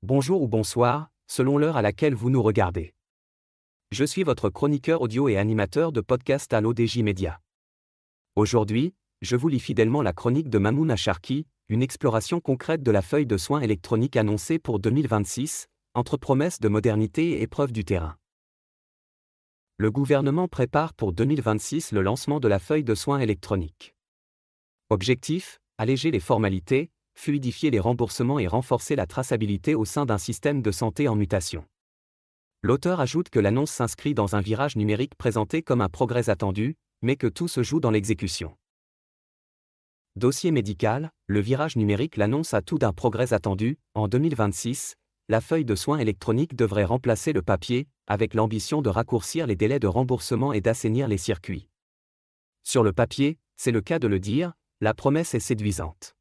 Bonjour ou bonsoir, selon l'heure à laquelle vous nous regardez. Je suis votre chroniqueur audio et animateur de podcast à l'ODJ Média. Aujourd'hui, je vous lis fidèlement la chronique de Mamouna Sharki, une exploration concrète de la feuille de soins électronique annoncée pour 2026, entre promesses de modernité et épreuves du terrain. Le gouvernement prépare pour 2026 le lancement de la feuille de soins électronique. Objectif, alléger les formalités, fluidifier les remboursements et renforcer la traçabilité au sein d'un système de santé en mutation. L'auteur ajoute que l'annonce s'inscrit dans un virage numérique présenté comme un progrès attendu, mais que tout se joue dans l'exécution. Dossier médical, le virage numérique l'annonce à tout d'un progrès attendu. En 2026, la feuille de soins électronique devrait remplacer le papier, avec l'ambition de raccourcir les délais de remboursement et d'assainir les circuits. Sur le papier, c'est le cas de le dire, la promesse est séduisante.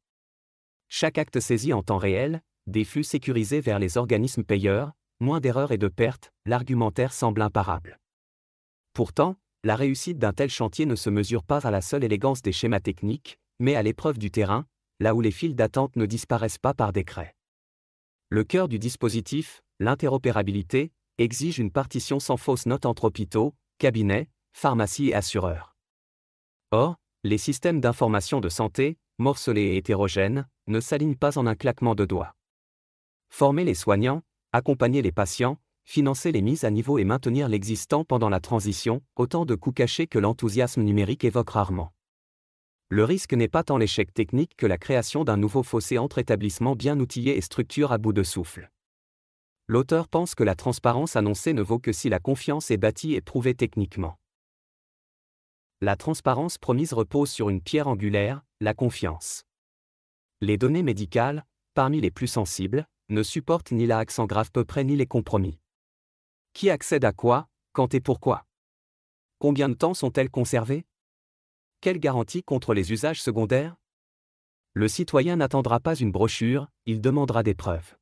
Chaque acte saisi en temps réel, des flux sécurisés vers les organismes payeurs, moins d'erreurs et de pertes, l'argumentaire semble imparable. Pourtant, la réussite d'un tel chantier ne se mesure pas à la seule élégance des schémas techniques, mais à l'épreuve du terrain, là où les files d'attente ne disparaissent pas par décret. Le cœur du dispositif, l'interopérabilité, exige une partition sans fausse note entre hôpitaux, cabinets, pharmacies et assureurs. Or, les systèmes d'information de santé, morcelés et hétérogènes, ne s'alignent pas en un claquement de doigts. Former les soignants, accompagner les patients, financer les mises à niveau et maintenir l'existant pendant la transition, autant de coûts cachés que l'enthousiasme numérique évoque rarement. Le risque n'est pas tant l'échec technique que la création d'un nouveau fossé entre établissements bien outillés et structures à bout de souffle. L'auteur pense que la transparence annoncée ne vaut que si la confiance est bâtie et prouvée techniquement. La transparence promise repose sur une pierre angulaire, la confiance. Les données médicales, parmi les plus sensibles, ne supportent ni la accent grave peu près ni les compromis. Qui accède à quoi, quand et pourquoi? Combien de temps sont-elles conservées? Quelle garantie contre les usages secondaires? Le citoyen n'attendra pas une brochure, il demandera des preuves.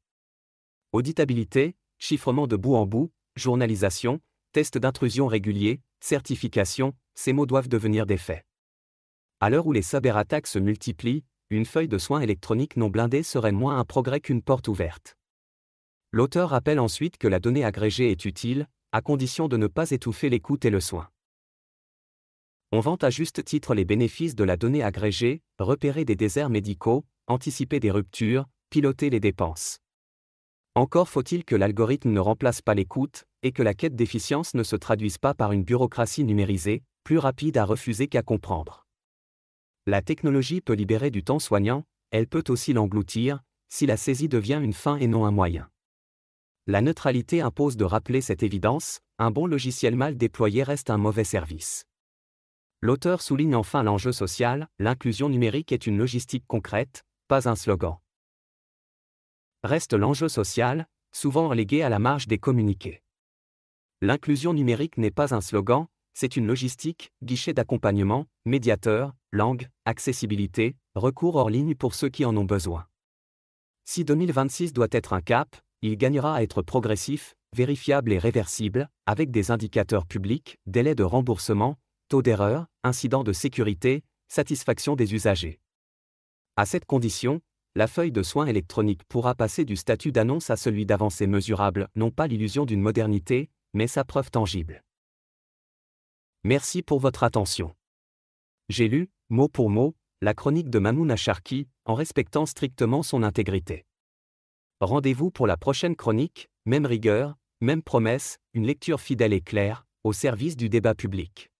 Auditabilité, chiffrement de bout en bout, journalisation, test d'intrusion réguliers, certification, ces mots doivent devenir des faits. À l'heure où les cyberattaques se multiplient, une feuille de soins électronique non blindée serait moins un progrès qu'une porte ouverte. L'auteur rappelle ensuite que la donnée agrégée est utile, à condition de ne pas étouffer l'écoute et le soin. On vante à juste titre les bénéfices de la donnée agrégée, repérer des déserts médicaux, anticiper des ruptures, piloter les dépenses. Encore faut-il que l'algorithme ne remplace pas l'écoute, et que la quête d'efficience ne se traduise pas par une bureaucratie numérisée, plus rapide à refuser qu'à comprendre. La technologie peut libérer du temps soignant, elle peut aussi l'engloutir, si la saisie devient une fin et non un moyen. La neutralité impose de rappeler cette évidence, un bon logiciel mal déployé reste un mauvais service. L'auteur souligne enfin l'enjeu social, l'inclusion numérique est une logistique concrète, pas un slogan. Reste l'enjeu social, souvent relégué à la marge des communiqués. L'inclusion numérique n'est pas un slogan, c'est une logistique, guichet d'accompagnement, médiateur, langue, accessibilité, recours hors ligne pour ceux qui en ont besoin. Si 2026 doit être un cap, il gagnera à être progressif, vérifiable et réversible, avec des indicateurs publics, délais de remboursement, taux d'erreur, incidents de sécurité, satisfaction des usagers. À cette condition, la feuille de soins électronique pourra passer du statut d'annonce à celui d'avancée mesurable, non pas l'illusion d'une modernité, mais sa preuve tangible. Merci pour votre attention. J'ai lu, mot pour mot, la chronique de Mamouna Sharki, en respectant strictement son intégrité. Rendez-vous pour la prochaine chronique, même rigueur, même promesse, une lecture fidèle et claire, au service du débat public.